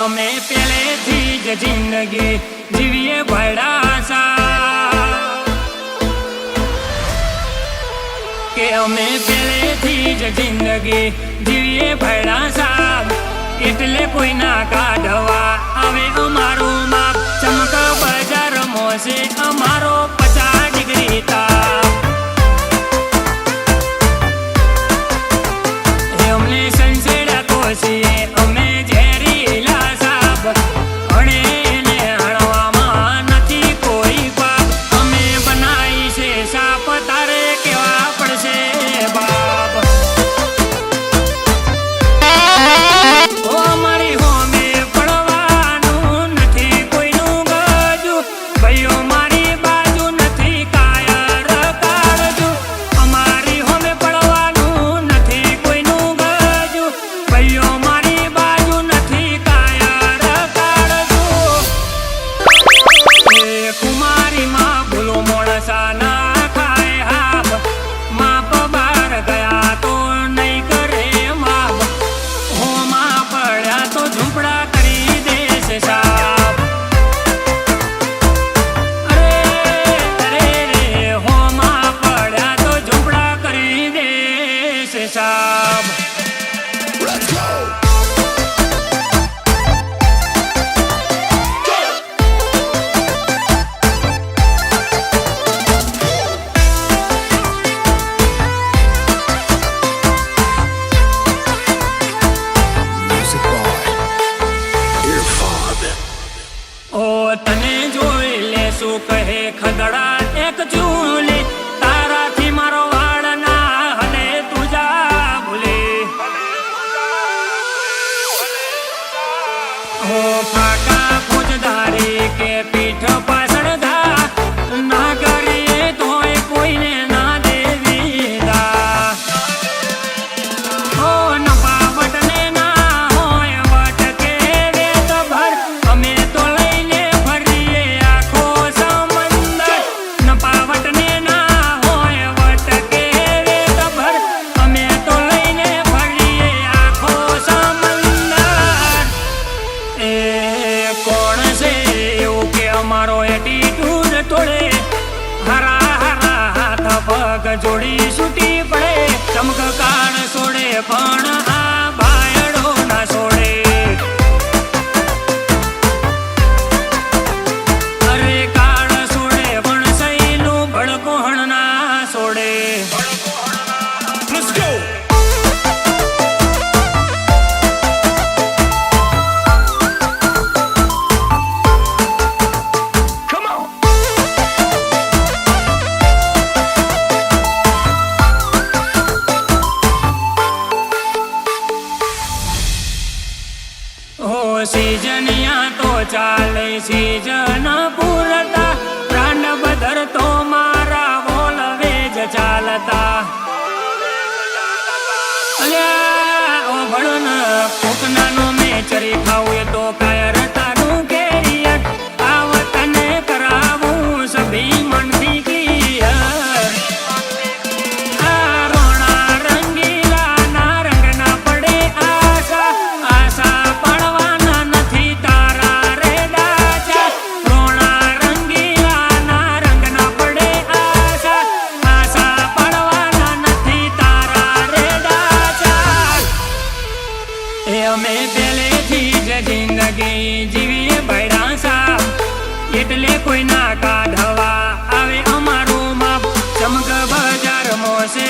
અમે પહેલેથી જ જિંદગી જીવીએ ભડાસા કે અમે પહેલેથી જ જિંદગી જીવીએ ભડાસા એટલે કોઈ ના કાઢવા આવે અમારું માપ ચમક બજાર મોસે અમારો 50 ડિગ્રી તાપ અમને સંસેડા કોસીએ અમે ઝેરીલા સાબ અને એને હણવામાં નથી કોઈ પાપ અમે બનાવી છે સાપ તારે કેવા પડશે બાપ ઓ મારી હોમે પડવાનું નથી કોઈનું ગજુ ભાઈઓ મારી બાજુ નથી કાયર કાળજુ અમારી હોમે પડવાનું નથી કોઈનું ગજુ ભાઈઓ મારી બાજુ નથી કાયર કાળજુ એ કુમારીમાં ભૂલો મોણસા ના ખાય હાબ માપ બાર ગયા તો નહીં કરે માપ હોમાં પડ્યા તો ઝૂંપડા કરી દેશે સાપ અરે અરે રે હોમાં પડ્યા તો ઝૂંપડા કરી દેશે સાપ Music by Irfan. ઓ તને જોઈ લે શું કહે ખદડા એક ચૂલી તારાથી મારો વાળ ના હલે તું જા ભૂલે હો ફાકા ફોજદારી કે પીઠ પાછળ ધા ના કરીએ તોય કોઈને ના દેવી દા હો નપાવટને ના હોય વટ કે વેત ભર અમે તો લઈને ફરીએ આખો સમંદર નપાવટને ના હોય વટ કે વેત ભર અમે તો લઈને ફરીએ આખો સમંદર એ કોણ છે એવું કે અમારો એટીટ્યુડ તોડે હરા હરા હાથ પગ જોડી છૂટી પડે ચમક કાળ છોડે પણ આ બાયડો ના છોડે અરે કાળ છોડે પણ સહીનું ભડકોહણ ના છોડે Let's go. Come on. હો સીઝનિયા તો ચાલે સીઝન પૂરતા બ્રાન્ડ બદર તો મારા વોલવેજ ચાલતા અલ્યા ઓ ભણન કોકનાનો મેં ચરી ખાવું એ તો કાયર તારું કેરિયર આ વતને કરાવું સભી મનથી ક્લિયર આ રોણા રંગીલા ના રંગ ના પડે આશા આશા પડવાના નથી તારા રે દાચા રોણા રંગીલા ના રંગ ના પડે આશા આશા પડવાના નથી તારા રે દાચા એ અમે પહેલેથી જ જિંદગી જીવીએ ભડાસા એટલે કોઈ ના કાઢવા આવે અમારું માપ ચમક બજાર મોસે